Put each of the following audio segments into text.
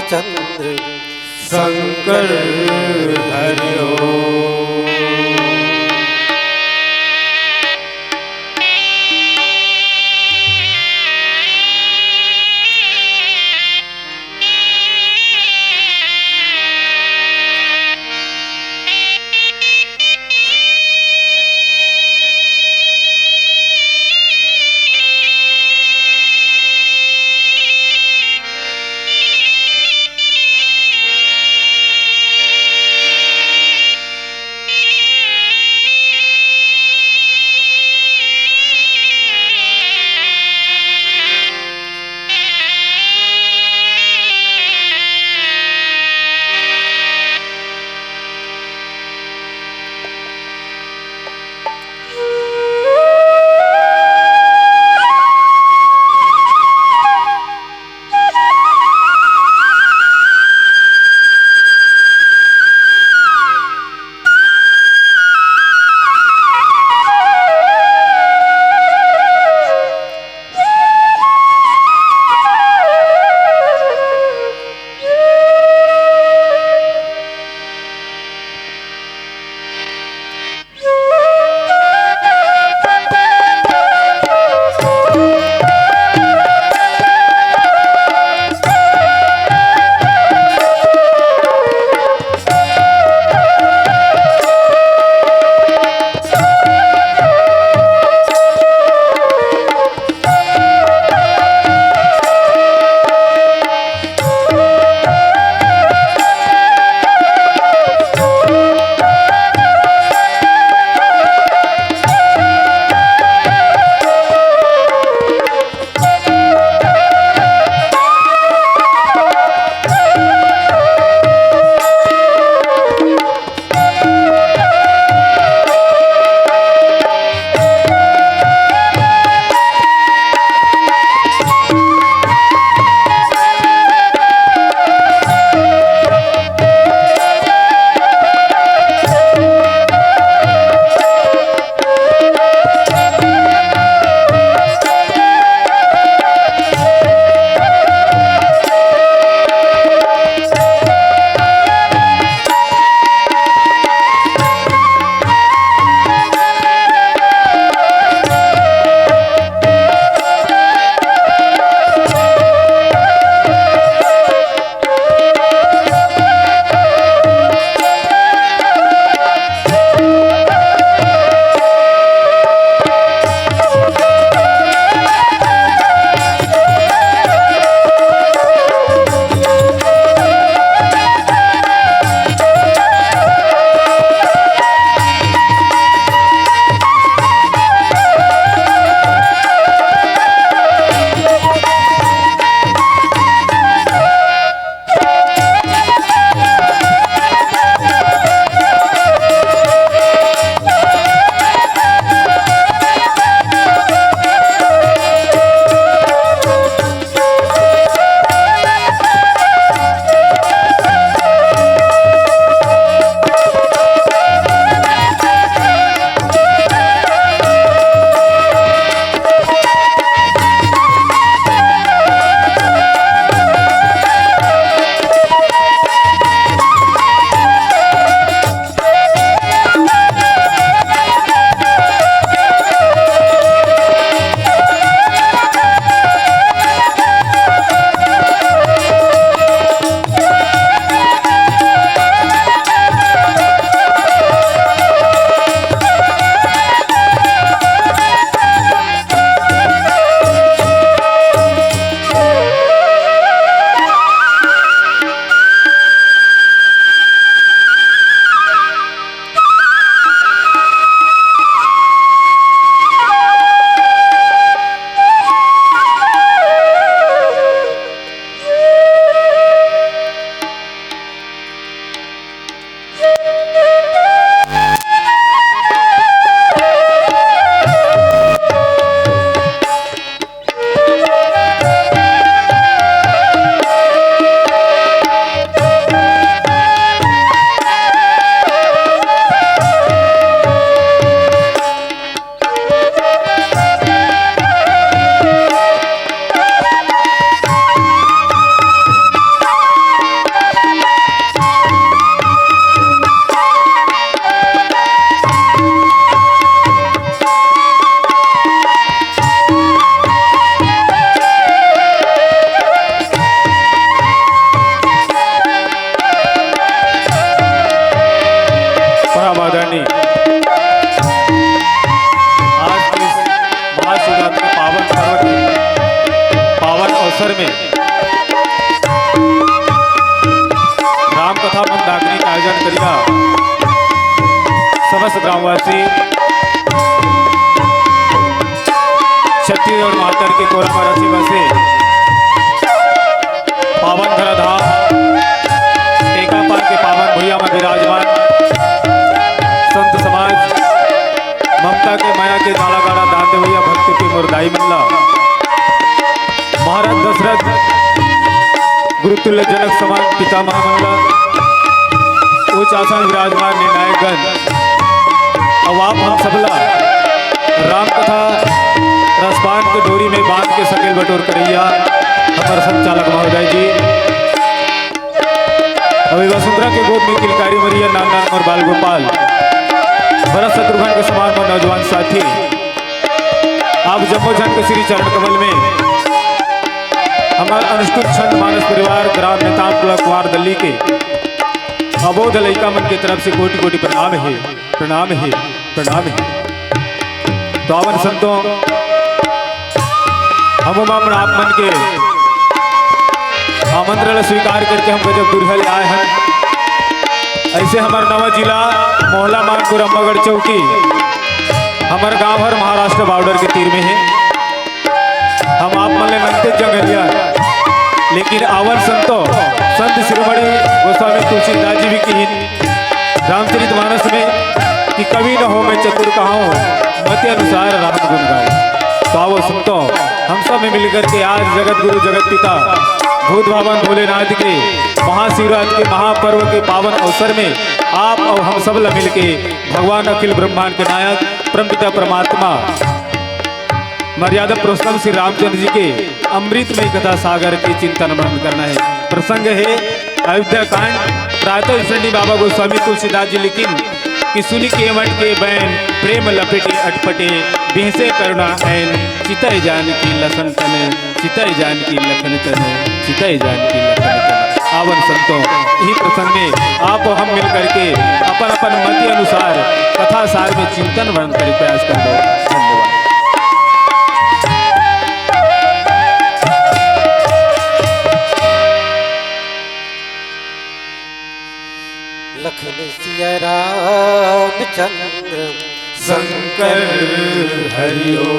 चंद्र शंकर हरि ओम। डाकनी का आयोजन करिया समस्त ग्रामवासी छत्तीसगढ़ मातर के कोरमा राशि बसे पावन धराधाम टेका पार के पावन भुइया में विराजमान संत समाज ममता के माया के गाड़ा गाड़ा दाते भैया भक्ति के मुरदाई मल्ला महाराज दशरथ गुरुतुल्य जनक समाज पितामह मल्ला उच्च आसन विराजमान निर्णायकगण अब आप हम सबला राम कथा रसपान के डोरी में बांध के सकेल बटोर करैया हमारे संचालक महोदय जी अभी वसुंधरा के गोद में किलकारी मरिया नाना और बाल गोपाल भरत शत्रुघ्न के समान और नौजवान साथी आप जम्मू झंड के श्री चरण कमल में हमारे अनुष्टुप छंद मानस परिवार ग्राम नेता कुमार दल्ली के अबोध लइका मन की तरफ से कोटि कोटि प्रणाम है प्रणाम है प्रणाम है। तो आवन संतों हम आप मन के आमंत्रण स्वीकार करके हम जब दुर्हल आए हैं ऐसे हमारा नवा जिला मोहला मानपुर अम्बागढ़ चौकी हमारे गांव हर महाराष्ट्र बॉर्डर के तीर में है। हम आप मन ले नंते जंगलिया लेकिन आवन संतो संत शिरोमणि गोस्वामी तुलसीदास जी भी की रामचरितमानस में कि कवि न हो मैं चतुर कहाऊं मत अनुसार राम गुण गाऊं। तो आओ संतो हम सब में मिलकर के आज जगत गुरु जगत पिता भूत भावन भोलेनाथ के महाशिवरात्रि के महापर्व के पावन अवसर में आप और हम सब मिल के भगवान अखिल ब्रह्मांड के नायक परमपिता परमात्मा मर्यादा पुरुषोत्तम श्री रामचंद्र जी के अमृतमय कथा सागर के चिंतन मनन करना है। प्रसंग है अयोध्या कांड। प्रातः स्मृति बाबा गोस्वामी तुलसीदास जी लेकिन कि सुनी के मट के बैन प्रेम लपेटे अटपटे बिहसे करुणा ऐन चितय जान की लखन तन चितय जान की लखन तन चितय जान की लखन तन। आवन संतों यही प्रसंग में आप हम मिल करके अपन अपन मत अनुसार कथा सार में चिंतन वर्णन कर प्रयास कर दो। धन्यवाद। लखन सिया रामचंद्र शंकर हरिओ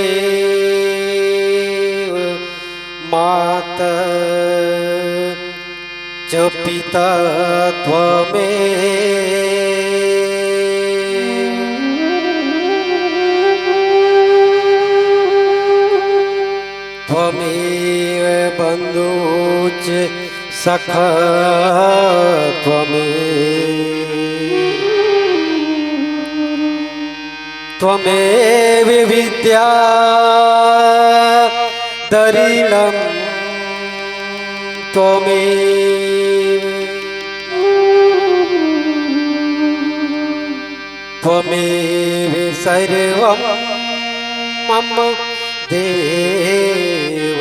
त्वमेव माता च पिता त्वमेव बन्धु च सखा त्वमेव विद्या दरिणं त्वमेव सर्वं मम देव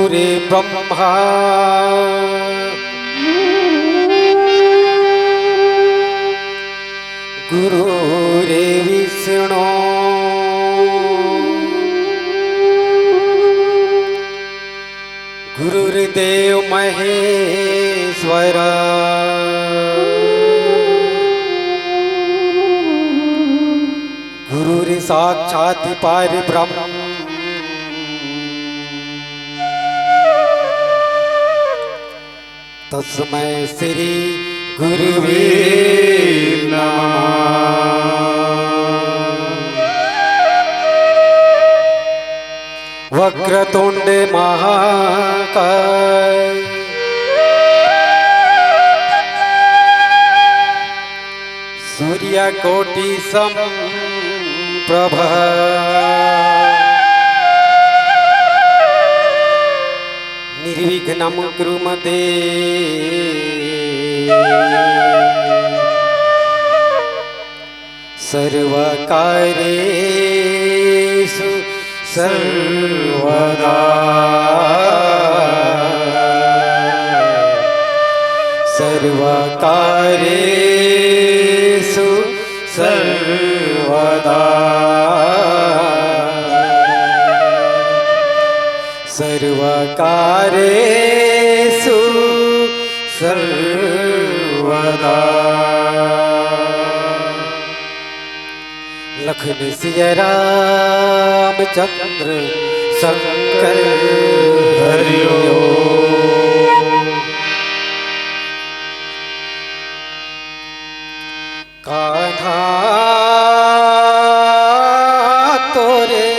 गुरुर्ब्रह्मा गुरुर्विष्णु गुरुर्देव महेश्वर गुरुर्साक्षात् परब्रह्म तस्मै श्री गुरुवे नमः। वक्रतुंड महाकाय सूर्यकोटि समप्रभ निर्विघ्नं कुरु मे सर्वकार्येषु सर्वदा सर्वकार्येषु सर्वदा सर्वकार्येषु सर्वदा लखन सिया रामचंद्र शंकर हरि ओम। कान्हा तोरे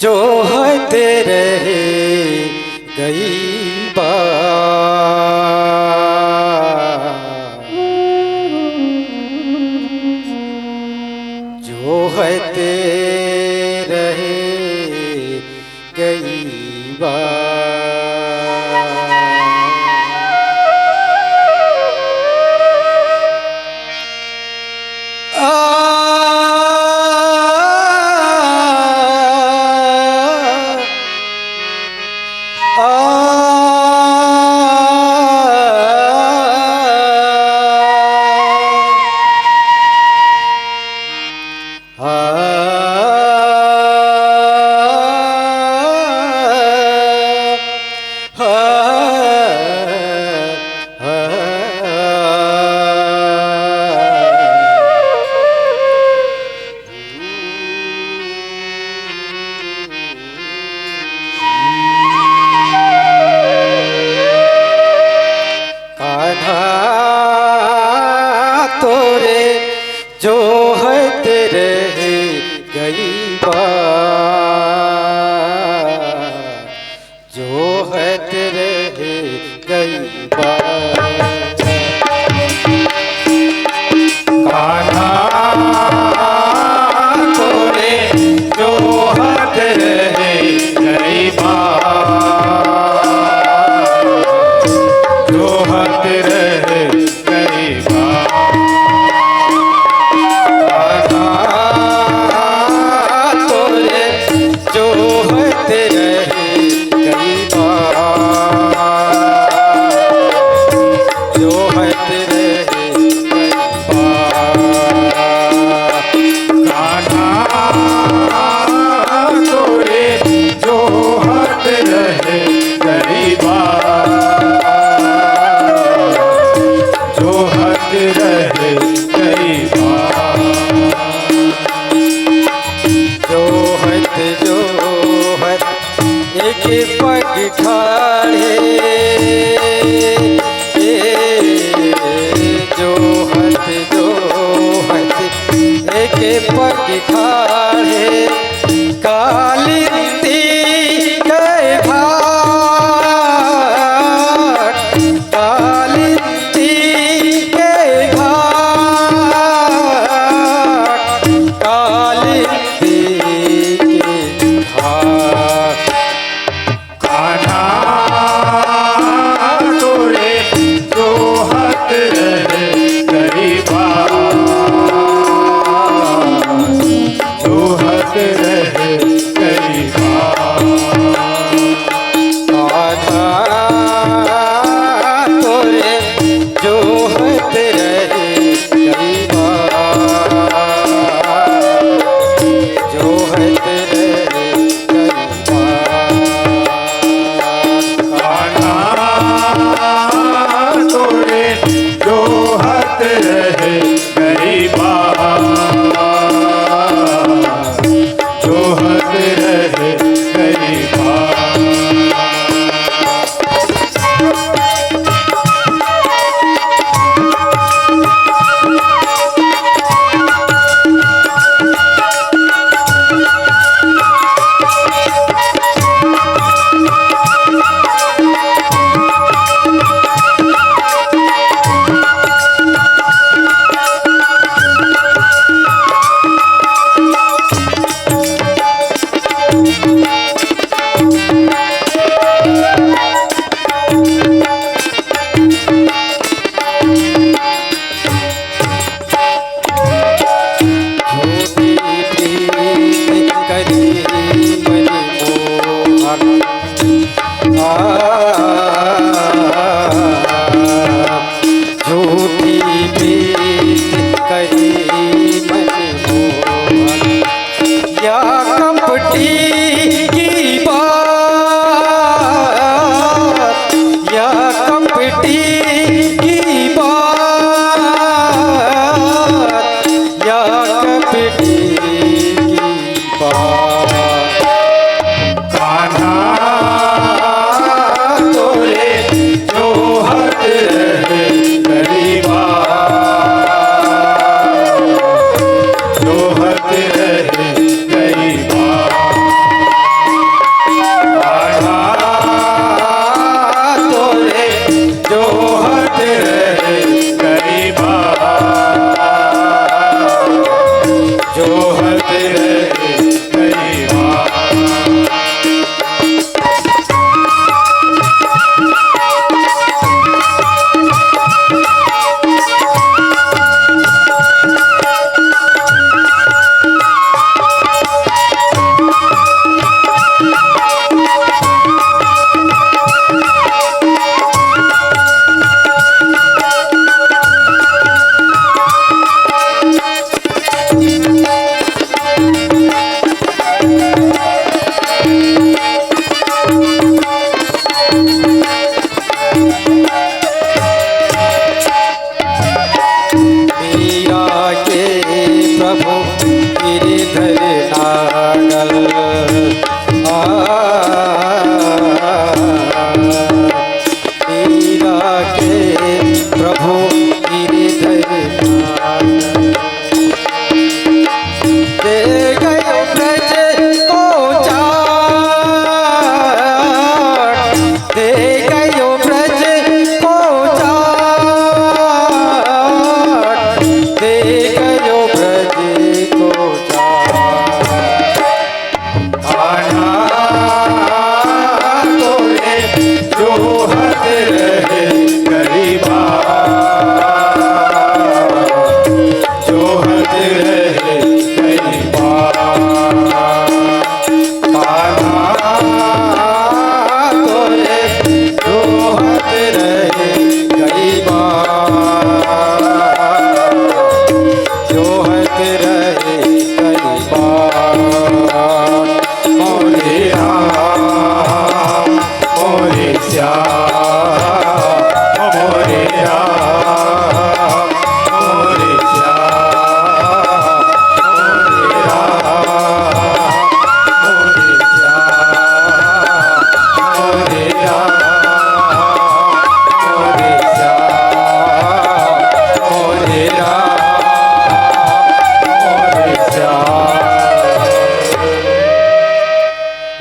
जो हते रहे गई बा जो हते रहे गई बा तोरे जो है तेरे गई बा जो है तेरे गई बा कान्हा तोरे जो है तेरे गई बा जो है तेरे गई बा जो है तेरे गई बा जो है तेरे गई बा कान्हा तोरे जो है तेरे गई बा जो है तेरे गई बा जो है एक पग ठाड़े जो है एक पग ठाड़े कालिंदी गए घाट कालिंदी गए घाट कालिंदी कान्हा तोरे जो हत रहे गई बा जो जोहत रहे कई बार तोरे जोहत रहे कई बार जोहत रहे कई बार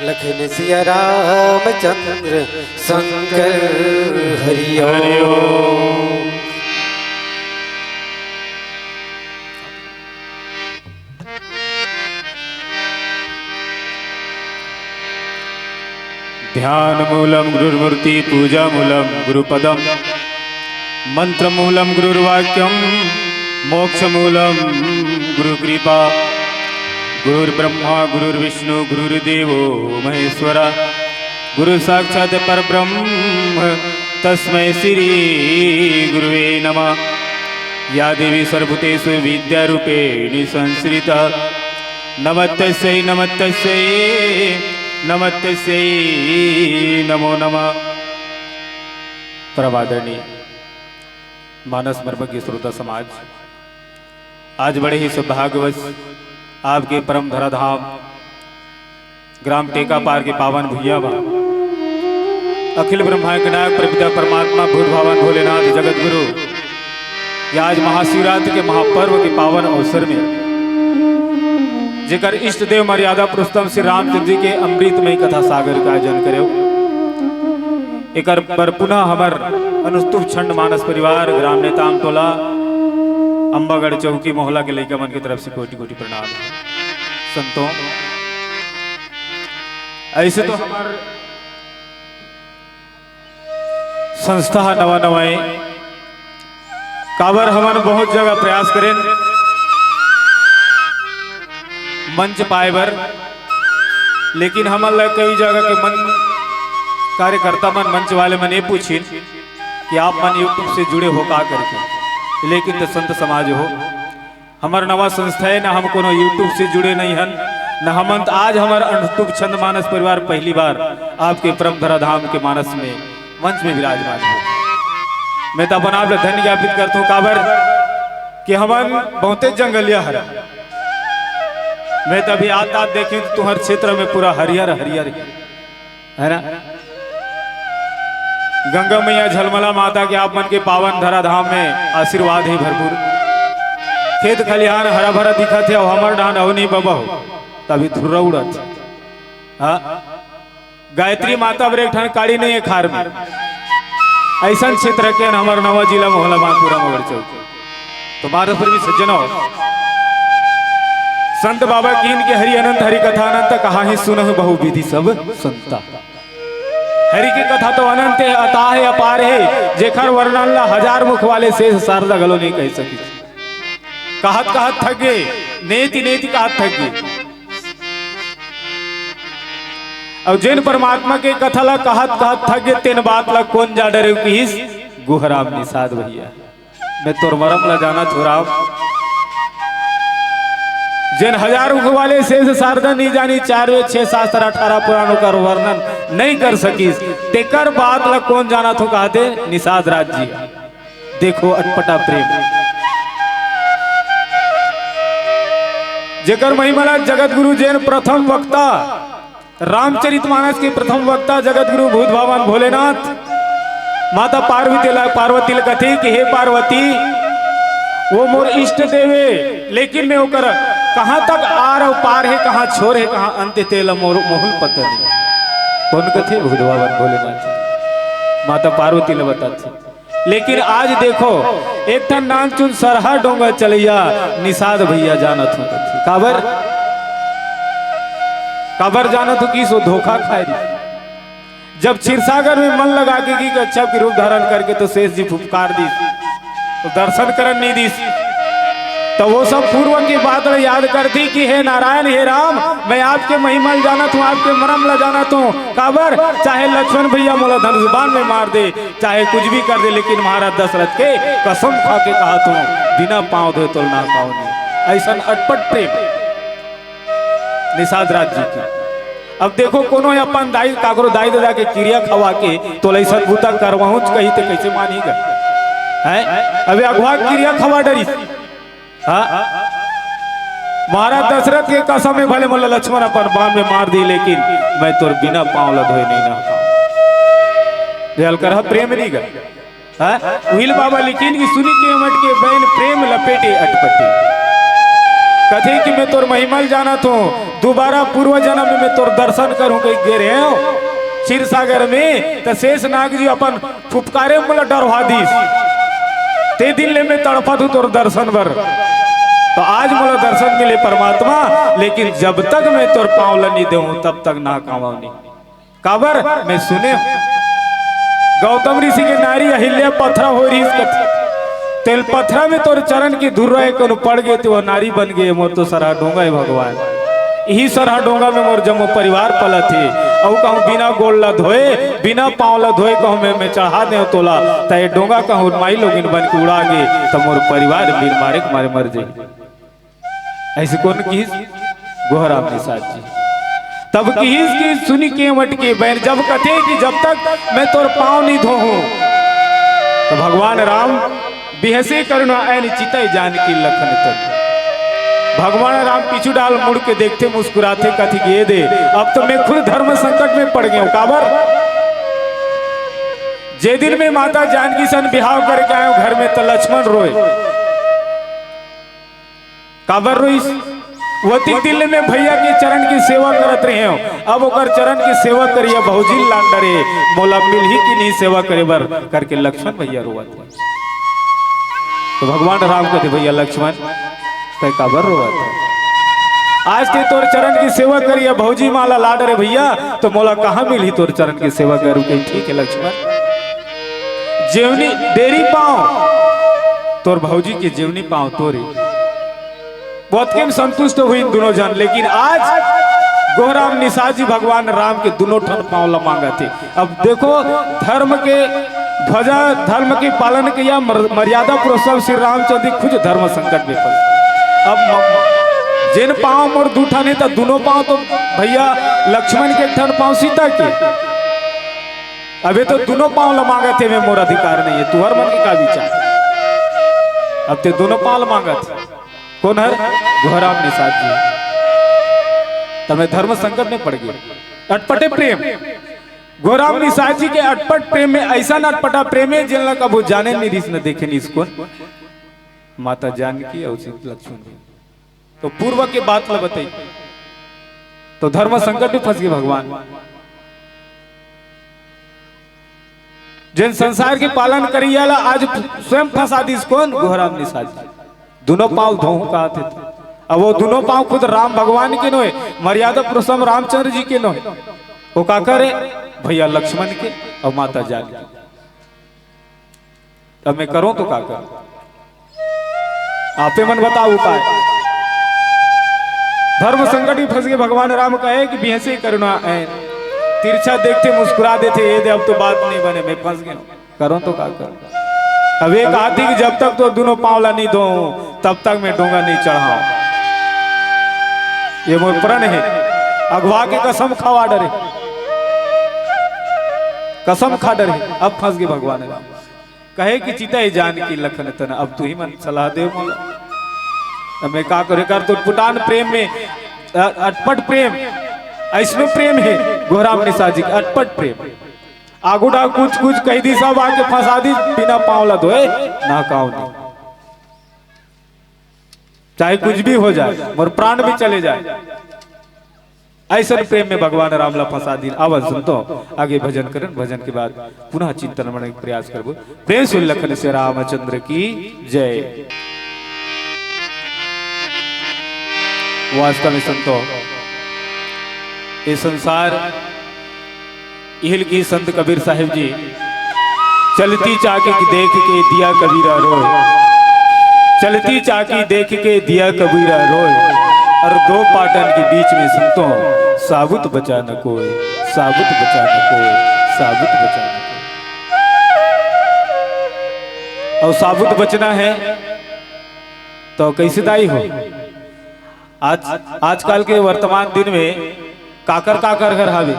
लखन सिया रामचंद्र शंकर हरिओ। ध्यान मूलम गुरुर्मूर्ति पूजा मूलम गुरुपदम मंत्र मूलम गुरुर्वाक्यम मोक्ष मूलम गुरुकृपा गुरुर्ब्रह्मा गुरुर्विष्णु गुरुर्देवो महेश्वरा गुरु साक्षात् परब्रह्म तस्मै श्री गुरुवे नमः। या देवी सर्वभूतेषु विद्यारूपेण संश्रिता नमस्तस्यै नमस्तस्यै नमस्तस्यै नमो नमः। परमादरणीय मानस मर्मज्ञ श्रोता समाज, आज बड़े ही सौभाग्यवश आपके परम धराधाम ग्राम टेका पार के पावन भुइया अखिल ब्रह्मांड नायक प्रपिता परमात्मा भूत भावन भोलेनाथ जगत गुरु या आज महाशिवरात्रि के महापर्व के पावन अवसर में जेकर इष्ट देव मर्यादा पुरुषोत्तम श्री रामचंद्र जी के अमृतमय कथा सागर का आयोजन करे एकर पर पुनः हमर अनुस्तुप छंड मानस परिवार ग्राम नेताम टोला अंबागढ़ चौकी मोहल्ला के लड़का मन की तरफ से कोटि कोटि प्रणाम। संतों, ऐसे तो हमार संस्था नवा नवाए काबर हमन बहुत जगह प्रयास करें मंच पाए बर, लेकिन हमन लग कई जगह के मन कार्यकर्ता मन मंच वाले मन ये पूछिन कि आप मन यूट्यूब से जुड़े हो का करके, लेकिन तो संत समाज हो हमार नवा संस्था है ना, हम कोनो यूट्यूब से जुड़े नहीं हन न हमन। आज हमार अनुस्तुप छंद मानस परिवार पहली बार आपके परम धराधाम के मानस में मंच में विराजमान है। मैं तो अपन आप धन्य ज्ञापित करता हूँ काबर कि हमन बहुते जंगलिया हरा। मैं तो अभी आत देखे तो तुम्हारे क्षेत्र में पूरा हरियर हरियर है ना। गंगा मैया झलमला माता के आप मन के पावन धराधाम में आशीर्वाद है भरपूर। खेत खलिहान हरा भरा दिखा थे और हमार डांड अवनी बाबा हो तभी धुर्रा उड़त। हाँ गायत्री माता बर एक ठान काड़ी नहीं है खार में ऐसा क्षेत्र के हमार नवा जिला मोहला मानपुरा मगर चौक। तो भारत पर भी सज्जन हो संत बाबा कीन के हरि अनंत हरि कथा अनंत कहा ही सुनह बहु विधि सब संता। हरि की कथा तो अनंत है अताह है अपार है जेखर वर्णन ला हजार मुख वाले शेष शारदा गलो नहीं कह सकी। कहत कहत थक गए नेति नेति कहत थक गए। और जिन परमात्मा के कथा ला कहत कहत थक गए तीन बात ला कौन जा डरे किस गुहराम निषाद भैया मैं तोर मरम ला जाना थोराम। जिन हजार मुख वाले शेष शारदा नहीं जानी 4 वेद 6 शास्त्र 18 पुराणों का वर्णन नहीं कर सकीस तेकर बात ला कौन जाना तो कहते निषाद राज जी। देखो अटपटा प्रेम जेकर महिमा जगत गुरु जैन प्रथम वक्ता रामचरितमानस के प्रथम वक्ता जगत गुरु भूत भगवान भोलेनाथ माता पार्वती कथे कि हे पार्वती वो मोर इष्ट देवे लेकिन मैं ओकर कहाँ तक आर और पार है कहाँ छोर है कहाँ अंत तेल मोर मोहुल पता नहीं कौन कथे भूत भगवान भोलेनाथ माता पार्वती ने बताते। लेकिन आज देखो एक ठन नाम चुन सरहा डोंगा चलिया निषाद भैया जानत हो काबर काबर जानत हो कि सो धोखा खाए जब क्षीरसागर में मन लगा के की कच्छप के रूप धारण करके तो शेष जी फुफकार दी तो दर्शन करन नहीं दी तो वो सब पूर्व की बात याद करती कि हे नारायण हे राम मैं आपके महिमा जानत हूँ आपके मरम ला जानत हूँ काबर चाहे लक्ष्मण भैया मोला धनुष्बाण में मार दे चाहे कुछ भी कर दे लेकिन महाराज दशरथ के कसम खा के कहा तू बिना पाँव धोए तो ना पाओ नहीं ऐसा अटपट प्रेम निषाद राज जी की। अब देखो कोनो अपन दाई काकरो दाई दादा के क्रिया खवा के तो लैसन भूता करवाऊं कही तो कैसे मानेगा है अबे अगवा क्रिया खवा डरी। हाँ महाराज दशरथ के कसम में भले मोला लक्ष्मण अपन बाण में मार दी लेकिन मैं तोर बिना पाँव ला धोए नहीं ना पाऊं कर प्रेम नहीं कर विल बाबा लेकिन की सुनी के मट के बहन प्रेम लपेटे अटपटे कथे कि मैं तोर महिमल जाना तो दोबारा पूर्व जन्म में मैं तोर दर्शन करूं कहीं गे रहे हो क्षीर सागर में तो शेष नाग जी अपन फुफकारे मोला डरवा दी ते दिन ले मैं तड़पा तू तोर दर्शन बर तो आज मोला दर्शन मिले परमात्मा लेकिन जब तक मैं तोर पाँव नहीं दे तब तक ना कावा नहीं काबर मैं सुने गौतम ऋषि के नारी अहिल्या पथरा हो रही तेल पथरा में तोर चरण की धुर रहे पड़ गए तो नारी बन गए मोर तो सरा डोंगा है भगवान यही सरहा डोंगा में मोर जमो परिवार पला थे और कहूँ बिना गोल ला धोए बिना पाँव ला धोए कहूँ मैं चढ़ा दे तोला तो डोंगा कहूँ माई लोगिन बन के उड़ा गए तो मोर परिवार बीर मारे के मारे मर जाए ऐसे कौन की गोहराम निषाद जी तब की सुनी के मट के बैन जब कथे कि जब तक मैं तोर पाँव नहीं धोहूं तो भगवान राम बेहसे करुणा ऐन चितई जान की लखन तक भगवान राम पीछू डाल मुड़ के देखते मुस्कुराते कथी ये दे अब तो मैं खुद धर्म संकट में पड़ गया हूं काबर जे दिन में माता जानकी सन बिहाव करके आयो घर में तो लक्ष्मण रोए काबर रोई वती दिल में भैया के चरण की सेवा करत रहे हो अब ओकर चरण की सेवा करिए बहुजिल लान डरे मोला मिल ही की नहीं सेवा करे बर करके लक्ष्मण भैया रोवत तो भगवान राम कहते भैया लक्ष्मण तय काबर रोवत आज ते तोर चरण की सेवा करिए भौजी माला लाड रे भैया तो मोला कहाँ मिली तोर चरण की सेवा करूं कहीं ठीक है लक्ष्मण जेवनी देरी पाओ तोर भौजी के जेवनी पाओ तोरे बहुत केम संतुष्ट हुई इन दोनों जन लेकिन आज गोहराम निषाद जी भगवान राम के दोनों ठन पांव मांगा थे। अब देखो धर्म के ध्वजा धर्म के पालन के या मर्यादा पुरुषोत्तम श्री रामचंद्र खुद धर्म संकट में फंसे। अब जिन पांव मोर दूठा नहीं था दोनों पांव तो भैया लक्ष्मण के ठन पांव सीता के अबे तो दोनों पांव मांगा थे मैं मोर अधिकार नहीं है तुहर मन के का विचार अब ते दोनों पांव मांगा थे कौन है गोहराम निषाद जी तमें धर्म संकट में पड़ गए अटपटे प्रेम गोहराम निषाद जी के अटपट प्रेम में ऐसा अटपटा प्रेम है जिन कबू जाने नहीं रिस न देखे नहीं इसको माता जानकी और श्री लक्ष्मण जी। तो पूर्व के बात ला बताई तो धर्म संकट में फंस गए भगवान। जिन संसार के पालन करी जाला आज स्वयं फंसा दी कौन गोहराम निषाद जी। दोनों पांव धोहू का थे। अब वो दोनों पांव खुद राम भगवान के नो है, मर्यादा पुरुषोत्तम रामचंद्र जी के नो है। वो का करे भैया लक्ष्मण के और माता जानकी। अब मैं करूं तो का करूं, आपे मन बताओ उपाय। धर्म संकट में फंस गए भगवान राम कहे कि बिहसे करुणा है, तिरछा देखते मुस्कुरा देते ये दे अब तो बात नहीं बने, मैं फंस गया करूं तो का करूं। अब एक आदमी कि जब तक तो दोनों पांवला नहीं धो तब तक मैं डोंगा नहीं चढ़ाऊं। ये मोर प्रण है, अगवा के कसम खावा डरे, कसम खा डरे। अब फंस गए भगवान राम कहे कि चिता ही जान की लखन तन अब तू ही मन सलाह दे मोला। अब मैं का करे कर तो पुटान प्रेम में अटपट प्रेम ऐसनो प्रेम है गोहराम निषाद जी अटपट प्रेम। आगुडा कुछ कुछ कह दी सब आके फंसा दी बिना पांवला धोए ना काऊ नहीं, चाहे कुछ भी हो जाए और प्राण भी चले जाए। ऐसा प्रेम में भगवान रामला फंसा दी। आवाज सुनतो आगे भजन करन, भजन के बाद पुनः चिंतन मन प्रयास करबो। प्रेम से लखन से रामचंद्र की जय। वास्तव में संतो ये संसार इहल की संत कबीर साहिब जी चलती चाकी की देख के दिया कबीरा रोए, चलती चाकी देख के दिया कबीरा रोए और दो पाटन के बीच में सुनतो साबुत बचा न कोई, साबुत बचा न कोई, साबुत बचा न कोई। और साबुत बचना है तो कैसे दाई हो। आजकल के वर्तमान दिन में काकर काकर घर हावे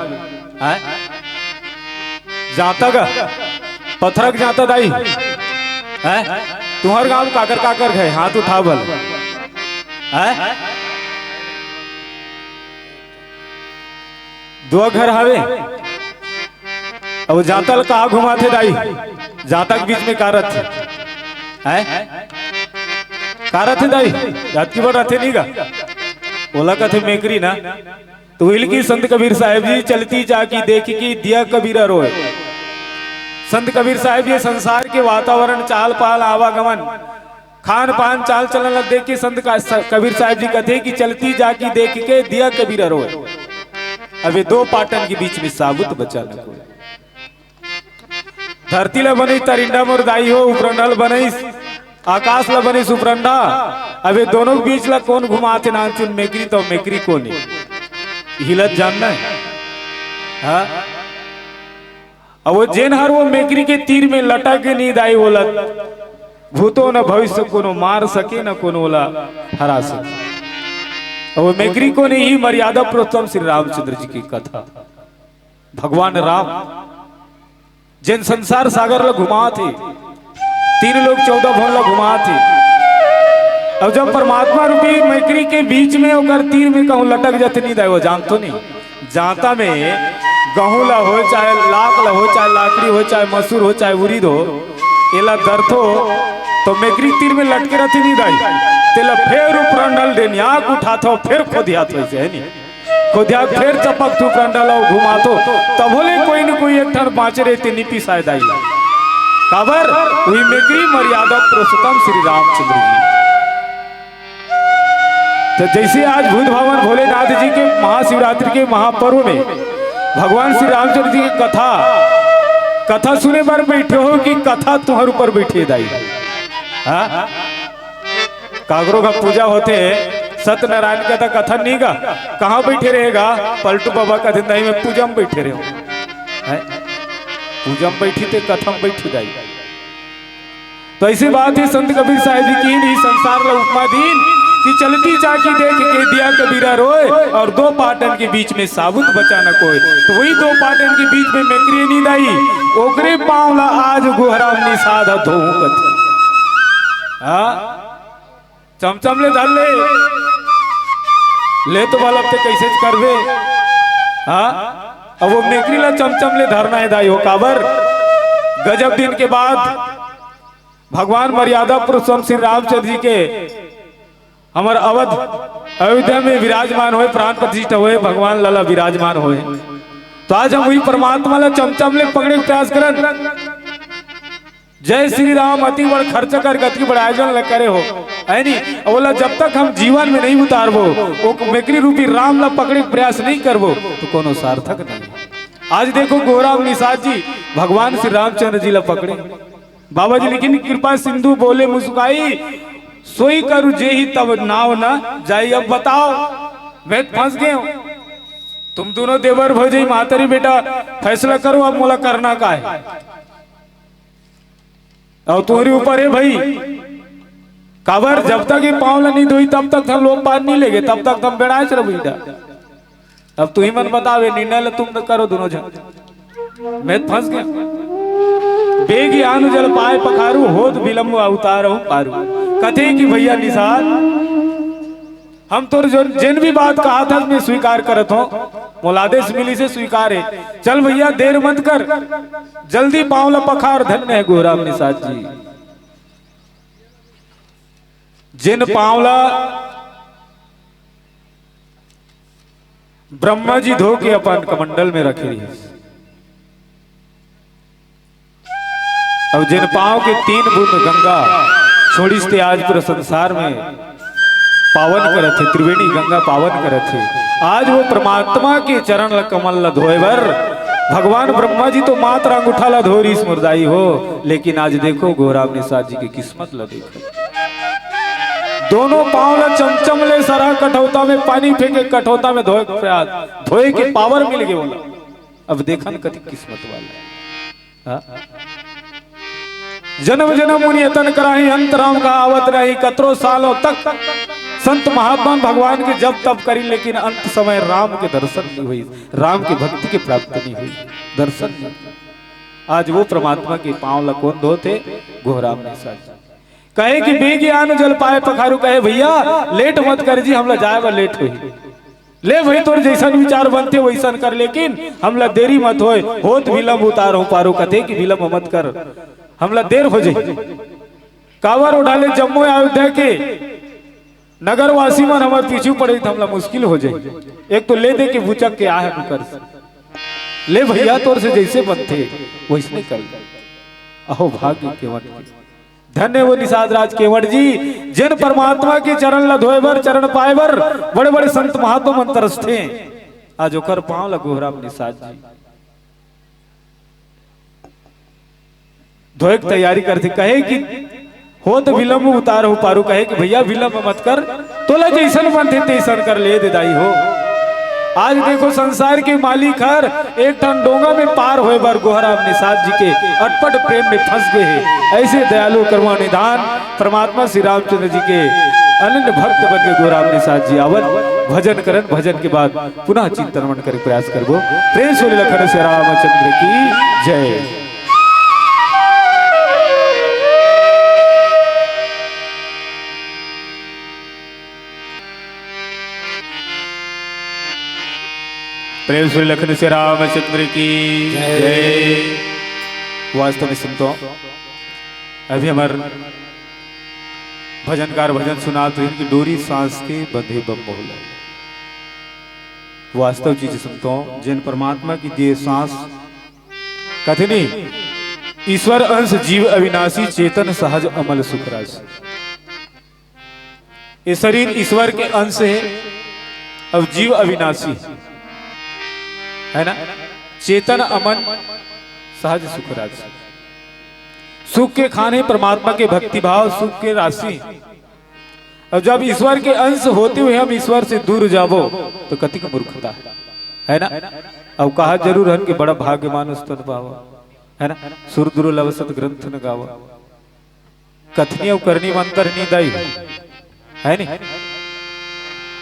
जाता गा पत्थरक जाता दाई है। तुम्हार गांव काकर काकर है हाथ उठा बल है। दो घर हावे अब जातल कहा घुमा थे दाई जातक बीच में कारत है कारत है दाई जात की बड़ा थे नहीं गा ओला का थे मेकरी ना। तो विल की संत कबीर साहिब जी चलती जाकी देख की दिया कबीरा रोए। संत कबीर साहिब ये संसार के वातावरण चाल पाल आवागमन खान पान चाल चलन देख के संत कबीर साहिब जी कहते कि चलती जाकी देख के दिया कबीरा रोए। अबे दो पाटन के बीच में साबुत बचा न कोई। धरती ला बनी तरिंडा मोर दाई हो उपरंडल बनी आकाश ला बनी सुपरंडा। अबे दोनों के बीच ला कौन घुमाते नाचुन मेकरी तो मेकरी कौन है हिलत जानना है। हाँ अब वो जेन हर वो मेकरी के तीर में लटक के नींद आई बोला भूतो न भविष्य को न मार सके न को बोला हरा सके। वो मेकरी को नहीं ही मर्यादा पुरुषोत्तम श्री रामचंद्र जी की कथा। भगवान राम जिन संसार सागर ला घुमा थे 3 लोग 14 भवन ला घुमा थे। अब जब परमात्मा रूपी मेकरी के बीच में होकर तीर में कहूं लटक जाते नहीं दाई वो जान तो नहीं जाता में गहूं ला हो चाहे लाख ला हो चाहे लाकड़ी हो चाहे मसूर हो चाहे उरीद हो एला दर्द हो तो मेकरी तीर में लटके रहती नहीं दाई तेला फिर उपरंडल देनी आग उठाता फिर खोदियात वैसे है नहीं खोदिया फिर चपक तू उपरंडल घुमा तो तब बोले कोई न कोई एक ठन बाँचे रहते नहीं पिसाए दाई काबर वही मेकरी मर्यादा पुरुषोत्तम श्री रामचंद्र जी। तो जैसे आज भूत भवन भोलेनाथ जी के महाशिवरात्रि के महापर्व में भगवान श्री रामचंद्र जी की कथा सुने पर बैठे हो कि कथा तुम्हारे ऊपर बैठे दाई। हाँ कागरों का पूजा होते सत्यनारायण का कथा नहीं गा कहाँ बैठे रहेगा पलटू बाबा का दिन नहीं में पूजा में बैठे रहे पूजा में बैठी थे कथा में बैठी दाई। तो ऐसी बात है संत कबीर साहिब जी की नहीं संसार ला उपमा दीन कि चलती चाकी देख के दिया कबीरा रोए और दो पाटन के बीच में साबुत बचा न कोई। तो वही दो पाटन के बीच में मेकरी नींद आई ओकरे पांवला आज गोहराम निषाद धोऊ कथी। हाँ चमचम ले धर ले तो वाला पे कैसे करबे। हाँ अब वो मेकरी ला चमचम ले धरना है दाई हो काबर गजब दिन के बाद भगवान मर्यादा पुरुषोत्तम श्री रामचंद्र जी के हमार अवध अयोध्या में विराजमान हुए, प्राण प्रतिष्ठा हुए, भगवान लला विराजमान हुए। तो आज हम वही परमात्मा ला चमचम ले पकड़े के प्रयास करन। जय श्री राम अति बड़ खर्च कर गति बड़ आयोजन ल करे हो, है नी। बोला जब तक हम जीवन में नहीं उतारबो, वो मेकरी रूपी राम ला पकड़े के प्रयास नहीं करबो तो कोनो सार्थक नहीं। आज देखो गोराम निषाद जी भगवान श्री रामचंद्र जी ला पकड़े। बाबा जी लेकिन कृपा सिंधु बोले मुस्काई, सोई करू जे ही तब नाव ना जाई। अब बताओ मैं फंस गए हूं, तुम दोनों देवर भोजई मातरी बेटा फैसला करो अब मोला करना का है। और तुम्हारे ऊपर है भाई, काबर जब तक ये पाँव नहीं धोई तब तक हम लोग पार नहीं लेंगे, तब तक हम बेड़ा रह बेटा। अब तू ही मन बतावे, निर्णय तुम करो दोनों जन। मैं फंस गया। बेगी आनु जल पाए पखारू, होत विलम्ब उतारो पारू। कथे कि भैया निषाद हम तो जिन भी बात कहा था मैं स्वीकार करत हूँ, मोलादेश मिली से स्वीकार है। चल भैया देर मत कर, जल्दी पाँव ला पखार। धन्य है गोराम निषाद जी, जिन पाँव ला ब्रह्मा जी धो के अपन कमंडल में रखे। अब जिन पाँव के 3 बूंद गंगा छोड़ी से आज पूरे संसार में पावन करत थे, त्रिवेणी गंगा पावन करत थे। आज वो परमात्मा के चरण ल कमल ल धोए बर भगवान ब्रह्मा जी तो मात्र अंगूठा ला धोरी मुर्दाई हो, लेकिन आज देखो गोराम निषाद जी की किस्मत ला देखो। दोनों पांव ला चमचम ले सरा कठौता में पानी फेंके, कठौता में धोए प्रयास, धोए के पावर मिल गए बोला। अब देखन कति किस्मत वाला। जन्म जन्म मुनि यतन कराही, अंत राम का आवत रही। कतरो सालों तक संत महात्मा भगवान के जब तब करी, लेकिन अंत समय राम के दर्शन नहीं हुई, राम की भक्ति की प्राप्ति नहीं हुई, दर्शन नहीं। आज वो परमात्मा के पांव ला कौन धोते? गोराम निषाद जी। कहे कि बेगी आन जल पाए पखारू, कहे भैया लेट मत कर जी, हमला जाए बा लेट हुई। ले भाई तोर जैसन विचार बनते वैसन कर, लेकिन हमला देरी मत होए, होत विलम्ब उतारो पारो। कथे कि विलम्ब मत कर, हमला देर हो जाए। कावर उठाले जम्मू अयोध्या के नगर वासी मन हमारे पीछू पड़े तो हमला मुश्किल हो जाए। एक तो ले दे के भूचक के आ कर ले भैया तोर से जैसे बनते वैसने कर। अहो भाग्य केवट, धन्य वो निषाद राज केवट जी, जिन परमात्मा के चरण ला धोए बर, चरण पाए बर बड़े बड़े संत महात्मा मन तरसते। आज ओकर पांव ला गोराम निषाद जी धोए की तैयारी करते। कहे कि हो तो विलम्ब उतार हो पारू। कहे कि भैया विलम्ब मत कर, तोला जैसन बनते तैसन कर ले दे दाई हो। आज देखो संसार के मालिक हर एक टन डोंगा में पार होए बर गोराम निषाद जी के अटपट प्रेम में फंस गए हैं। ऐसे दयालु कर्मा निधान परमात्मा श्री रामचंद्र जी के अनन्य भक्त बन के गोराम निषाद जी आवत भजन करन। भजन के बाद पुनः चिंतन मन कर प्रयास करबो। प्रेम से लखन से रामचंद्र की जय। प्रेम से लखन से रामचंद्र की जय। वास्तव में सुनते हो अभी हमारे भजनकार भजन सुना तो इनकी डोरी सांस के बंधे बम बहुला। वास्तव चीज सुनते हो, जिन परमात्मा की दिए सांस कथनी ईश्वर अंश जीव अविनाशी चेतन सहज अमल सुखराज। ये शरीर ईश्वर के अंश है, अब जीव अविनाशी है ना, चेतन अमन सहज सुखराज। सुख के खाने परमात्मा के भक्ति भाव, सुख के राशि। अब जब ईश्वर के अंश होते हुए हम ईश्वर से दूर जाबो तो कति का मूर्खता है ना। अब कहा जरूर हन के बड़ा भाग्य मानुष तन पावा, है ना। सुर दुर्लभसत ग्रंथ न गावा, कथनी और करनी मंत्र नहीं दाई है नहीं।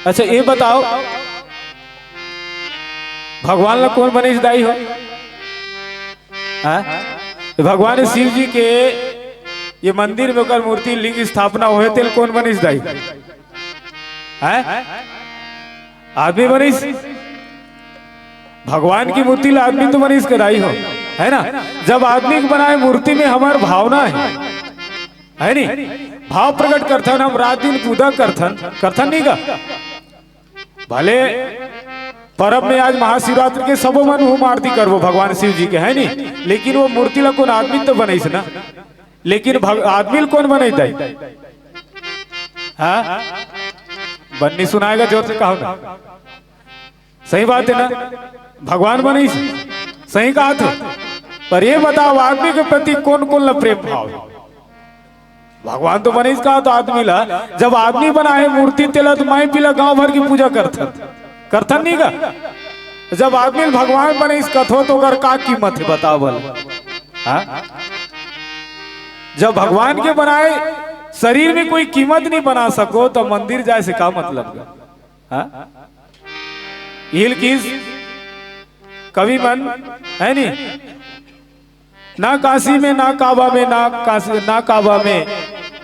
अच्छा ये बताओ भगवान ला कौन बने दाई हो? भगवान शिव जी के ये मंदिर में कर मूर्ति लिंग स्थापना हुए थे, कौन बने दाई है? आदमी बने भगवान की मूर्ति ला आदमी तो बने के दाई हो, है ना। जब आदमी को बनाए मूर्ति में हमारी भावना है, है नहीं, भाव प्रकट करथन, हम रात दिन पूजा करथन करथन नहीं का। भले परब में आज महाशिवरात्रि के सबो मन हूँ आरती करबो भगवान शिव जी के, है नहीं, लेकिन वो मूर्ति ला कौन आदमी तो बनैस ना, लेकिन आदमी कौन बनैता है? हाँ बन्नी सुनाएगा जोर से कहो ना, सही बात है ना, भगवान बनैस, सही कहा था। पर ये बताओ आदमी के प्रति कौन कौन ला प्रेम भाव? भगवान तो बनैस कहा तो आदमी ला, जब आदमी बना है मूर्ति तेला तो माई पीला गांव भर की पूजा करथन नहीं का। जब आदमी भगवान बनैस कथो तो अगर का कीमत है बताओ बल? हाँ जब भगवान के बनाए शरीर में कोई कीमत नहीं बना सको तो मंदिर जाए से का मतलब? हाँ हिल किस कवि मन है नहीं, ना काशी में ना काबा में, ना काबा में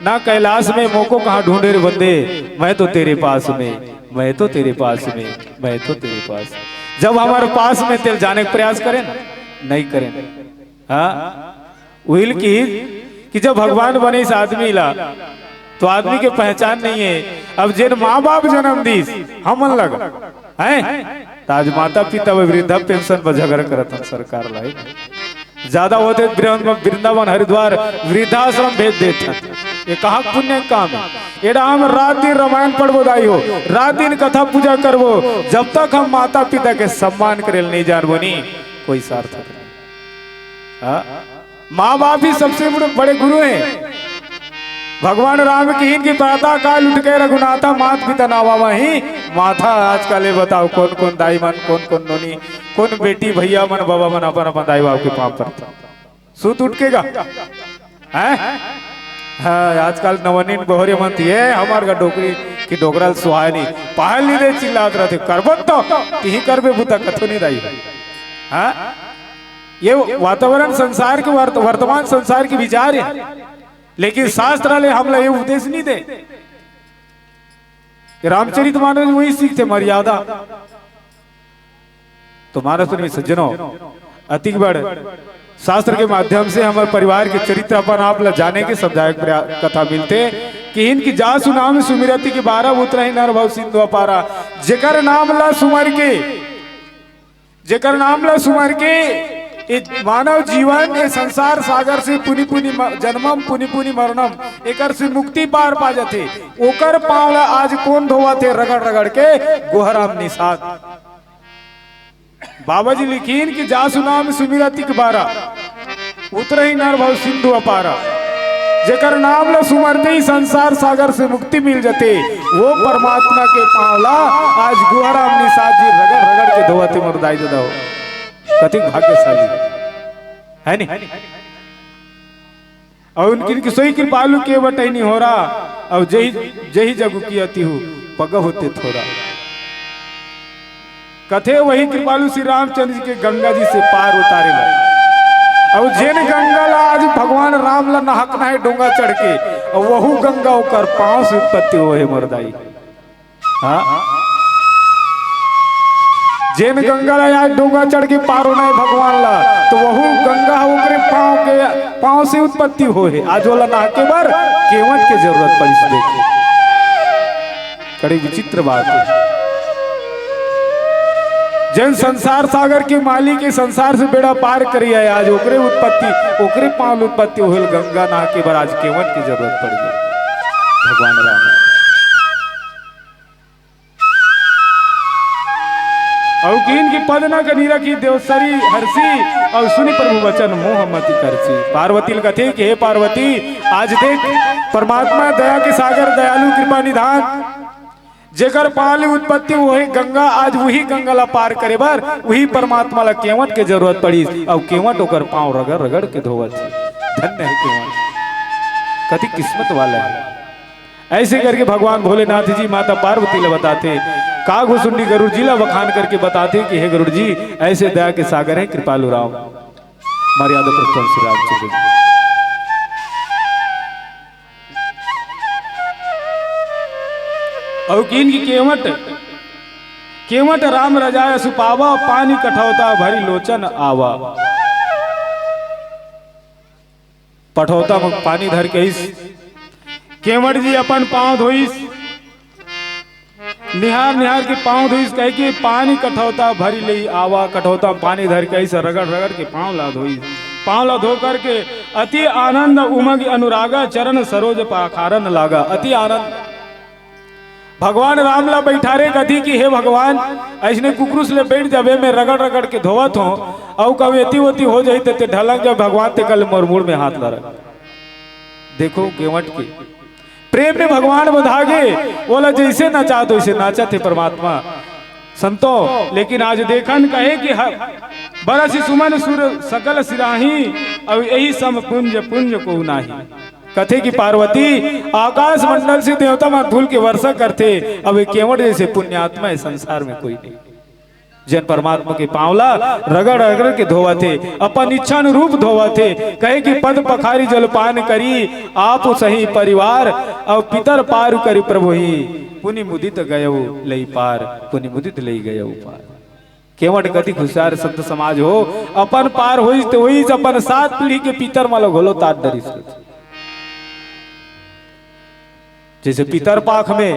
ना कैलाश में, मोको कहाँ ढूंढे रे बंदे, मैं तो तेरे पास में, मैं तो तेरे पास में, मैं तो तेरे पास। जब हमारे पास में तेरे जाने का प्रयास करें ना, नहीं करें। हाँ विल कि जब भगवान बने इस आदमी ला तो आदमी के पहचान नहीं है। अब जिन माँ बाप जन्म दीस हम लगा है ताज माता पिता वृद्धा पेंशन पर झगड़ा करत सरकार लाई, ज्यादा होते वृंदावन हरिद्वार वृद्धाश्रम भेज देते। ये कहा पुण्य काम है, एडा हम रात दिन रामायण पढ़बो दाई हो, रात दिन कथा पूजा करबो, जब तक हम माता पिता के सम्मान करेल नहीं जानबो नहीं कोई सार्थक नहीं। माँ बाप ही सबसे बड़े गुरु हैं। भगवान राम की इनकी प्रातः काल उठ के रघुनाथा मात पिता नावा ही माथा। आजकल बताओ कौन कौन दाई मन, कौन कौन नोनी, कौन बेटी भैया मन बाबा मन अपन अपन दाई बाप के पाँव पर सूत उठकेगा है। हाँ आजकल नवनीन बहरे मन थी हमार का डोकरी की डोकरा सुहाय नहीं पहल नहीं दे चिल्लात रहते करबत तो ही करबे बुता कथो नहीं दाई। हाँ ये वातावरण संसार के वर्तमान संसार के विचार है, लेकिन शास्त्र ले हमला ये उपदेश नहीं दे। रामचरितमानस वही सीखते मर्यादा। तो मानस में सज्जनों अति बड़ शास्त्र के माध्यम से हमारे परिवार के चरित्र अपन आप ला जाने के समझायक कथा मिलते कि इनकी जा सुनाम सुमिरति के 12 उतरा ही नर भव सिंधु अपारा। जेकर नाम ला सुमर के, जेकर नाम ला सुमर के मानव जीवन ये संसार सागर से पुनि पुनि जन्मम पुनि पुनि मरणम एकर से मुक्ति पार पा जाते। ओकर पावला आज कौन धोवा थे रगड़ रगड़ के गोहराम निषाद। बाबा जी लिखीन कि जा सुनाम सुमिरति के 12 उतरे ही नर भव सिंधु अपारा। जेकर नाम ला सुमरते ही संसार सागर से मुक्ति मिल जाते, वो परमात्मा के पावला आज गोहराम निषाद जी रगड़ रगड़ के धोवा थे मरदाई दो। कति भाग्यशाली है नहीं। और उनकी सोई कृपालु के बटाई नहीं हो रहा, और जही जगु की अति हो पग होते थोड़ा। कथे वही कृपालु श्री रामचंद्र जी के गंगा जी से पार उतारे ला। और जेन गंगा ला आज भगवान राम ला नहकना है डोंगा चढ़ के, और वहू गंगा होकर पांव से उत्पत्ति हो है मरदाई। हाँ जेन गंगा ला आज डोंगा चढ़ के पार होना है भगवान ला, तो वहू गंगा ओकरे पांव से उत्पत्ति हो है। आज वाला नहा के बार केवट के जरूरत पड़ी। देखे बड़ी विचित्र बात है। जन संसार सागर के मालिक के संसार से बेड़ा पार करी है, आज ओकरे उत्पत्ति ओकरे पांव उत्पत्ति होल गंगा नहा के बार आज केवट की जरूरत पड़ी भगवान राम। और कीन की पद न कनी रखी देवसरी हर्षी, और सुनी प्रभु वचन मोह मति करसी। पार्वती कथे कि हे पार्वती आज देख परमात्मा दया के सागर दयालु कृपा निधान जेकर पाल उत्पत्ति वही गंगा, आज वही गंगा ला पार करे बार वही परमात्मा ला केवट के जरूरत पड़ी, और केवट होकर पांव रगड़ रगड़ के धोवत। धन्य है केवट, कति किस्मत वाला है। ऐसे करके भगवान भोलेनाथ जी माता पार्वती ला बताते, कागो सुन्नी गरुड़ जी ला बखान करके बताते कि हे गरुड़ जी ऐसे दया के सागर है कृपालु राम मर्यादा प्रस्थान श्री रामचंद्र जी। और कीन की केवट राम रजाय सुपावा, पानी कठौता भरी लोचन आवा। पठौता में पानी धर के इस केवट जी अपन पांव धोइस, निहार निहार के पांव धोइस, कह के पानी कठौता भरी ले आवा, कठौता पानी धर के ऐसा रगड़ रगड़ के पांव ला धोइस। पांव ला धो करके अति आनंद उमग अनुरागा, चरण सरोज पाखारन लागा। अति आनंद भगवान राम ला बैठारे कथी की हे भगवान ऐसने कुकरुस ले बैठ जाबे में रगड़ रगड़ के धोवत हो, औ कभी अति वती हो जाई ते ढलक जब भगवान ते कल मोर मुड़ में हाथ लड़। देखो केवट के प्रेम में भगवान बधागे, बोला जैसे नचा तो वैसे नाचा थे परमात्मा संतो। लेकिन आज देखन कहे कि बरस सुमन सुर सकल सिराही, अब यही सम पुंज पुंज को नाही। कथे की पार्वती आकाश मंडल से देवता मान धूल के वर्षा करते, अब केवट जैसे पुण्यात्मा है संसार में कोई नहीं। जन परमात्मा के पावला रगड़ रगड़ के धोवा थे, अपन इच्छा अनुरूप धोवा थे। कहे कि पद पखारी जलपान करी, आप सही परिवार, अब पितर पार करी प्रभु ही, पुनि मुदित गयो लई पार, पुनि मुदित लई गयो पार। केवट कति खुशियार संत समाज हो, अपन पार होई तो होई, अपन 7 पीढ़ी के पितर मालो घोलो तात डरिस। जैसे पितर पाख में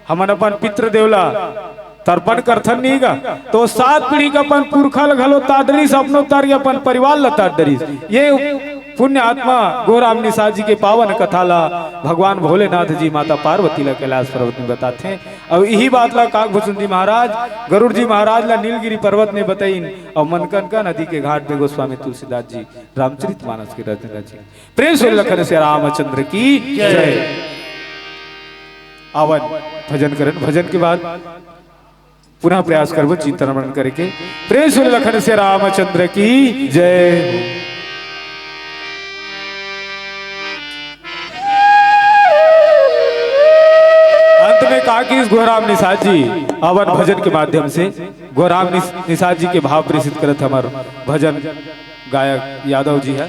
हमन अपन पितृ देवला तर्पण करथन नहीं गा, तो 7 पीढ़ी का अपन पुरखा घलो ताडरिस, अपनो तार अपन परिवार ला ताडरिस। ये पुण्य आत्मा गोराम निषाद जी के पावन कथा ला भगवान भोलेनाथ जी माता पार्वती ला कैलाश पर्वत में बताते हैं। अब यही बात ला काकभूषण जी महाराज, गरुड़ जी महाराज ला नीलगिरी पर्वत में बताइन, और मनकनका नदी के घाट पे गोस्वामी तुलसीदास जी रामचरितमानस के रचना जी। प्रेम से लखन से रामचंद्र की जय। आवन भजन करन, भजन के बाद पुनः प्रयास करबो चिंतन मनन करके। प्रेम से लखन से रामचंद्र की जय। अंत में कहा कि इस गोराम निषाद जी आवन भजन के माध्यम से गोराम निषाद जी के भाव प्रेषित करत हमार भजन गायक यादव जी है।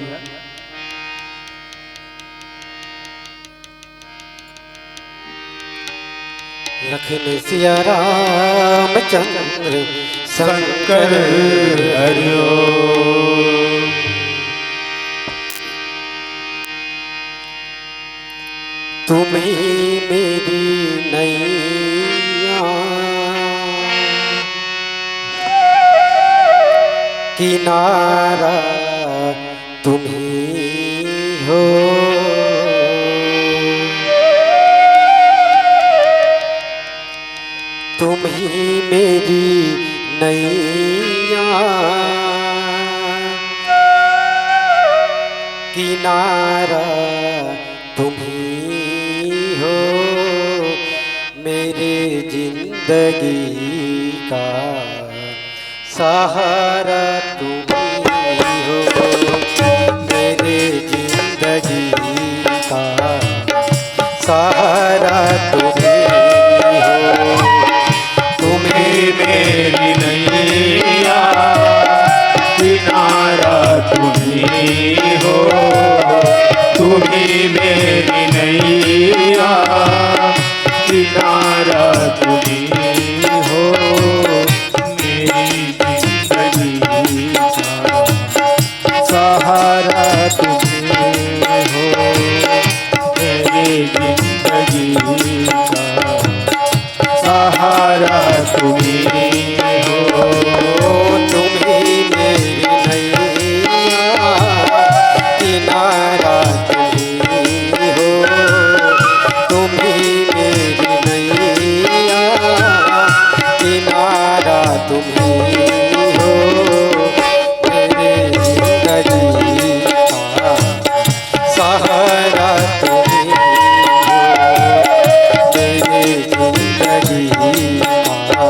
लखन सिया रामचंद्र शंकर हरिओ। तुम्ही मेरी नैया किनारा तुम्ही हो, तुम्ही मेरी नैया किनारा तुम्ही हो, मेरे जिंदगी का सहारा तुम्ही हो, मेरे जिंदगी का सहारा तुम्ही हो। तुम्ही मेरी नैया किनारा तुम्ही हो, तुम्ही मेरी नैया किनारा तुम्ही हो, मेरी जिंदगी का सहारा तुम्ही हो, मेरी जिंदगी का सहारा तुम्ही हो। तुम्ही मेरी नैया किनारा तुम्ही हो, तुम्ही मेरी नैया किनारा तुम्ही हो, मेरे जिंदगी का सहारा तुम्ही हो, मेरे जिंदगी का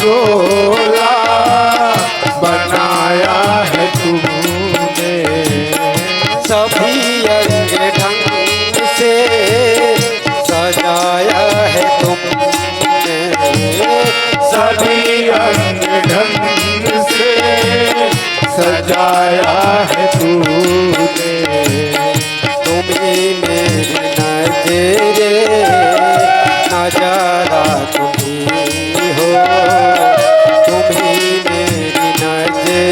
डोला बनाया है तूने, सभी अंग ढंग से सजाया है तुमने, सभी अंग ढंग से सजाया है तूने। तुम्ही मेरी नजरे नजारा तुम्ही हो, तुम्ही मेरी नजरे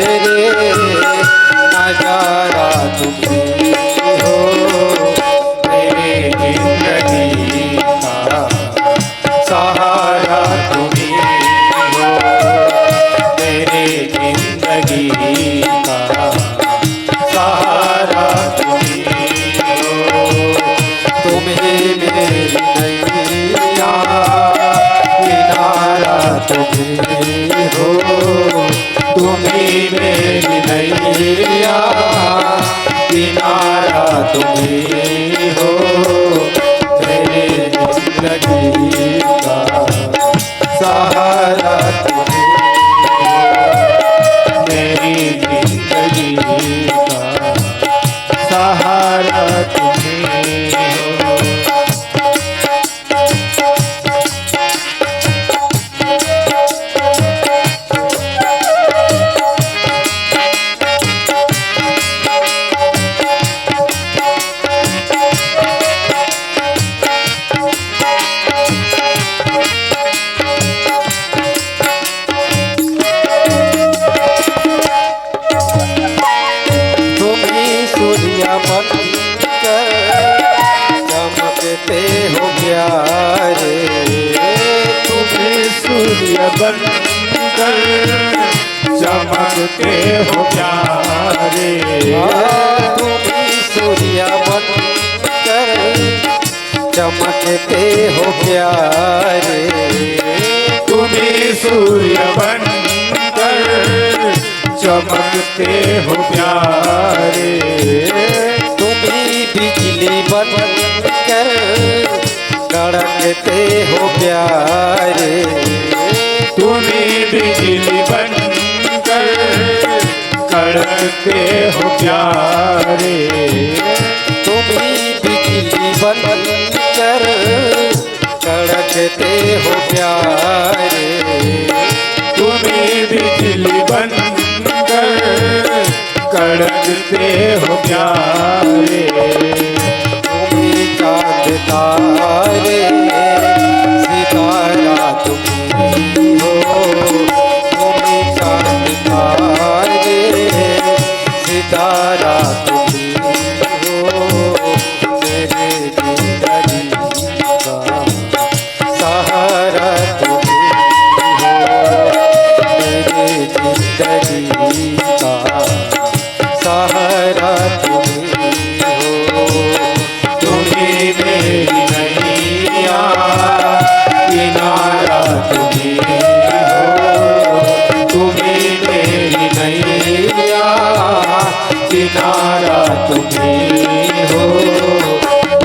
नजारा तुम्ही हो, मेरे जिंदगी का सहारा तुम्ही हो, मेरे जिंदगी का सहारा तुम्ही हो। तुम्ही मेरी नैया किनारा तुम्ही हो, तुम्ही मेरी नैया किनारा तुम्ही हो, मेरे जिंदगी का सहारा तुम्ही हो, मेरी जिंदगी का सहारा तुम्ही हो। तुम्ही सूर्य बनकर चमकते हो प्यारे, तुम्हें सूर्य बनकर चमकते हो प्यारे, तुम्ही सूर्य बनकर चमकते हो प्यारे, तुम्हें सूर्य बनकर चमकते हो प्यारे, तुम्ही बिजली बनकर कड़कते हो प्यारे, तुम्हें बिजली बनकर कड़कते हो प्यारे, तुम्ही बिजली बनकर कड़कते हो प्यारे, तुम्हें बिजली बनकर कड़कते हो प्यारे। तुम्ही चांद तारे सितारा तुम्ही हो, तुम्ही चांद तारे सितारा तुम्ही हो, मेरे जिंदगी का सहारा तुम्ही हो, मेरे जिंदगी का सहारा तुम्ही हो, तुम्ही मेरी नैया किनारा तुम्ही हो, तुम्ही मेरी नैया किनारा तुम्ही हो,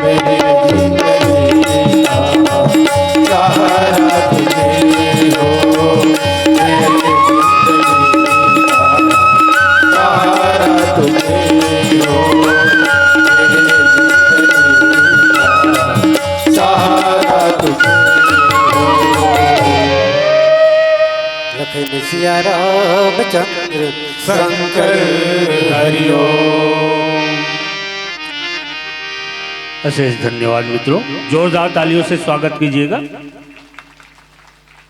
मेरी जिंदगी का सहारा तुम्ही हो, मेरी जिंदगी का सहारा तुम्ही हो, मेरी जिंदगी का सहारा तुम्ही हो। लखन सिया रामचंद्र शंकर हरिओम। अशेष धन्यवाद मित्रों, जोरदार तालियों से स्वागत कीजिएगा।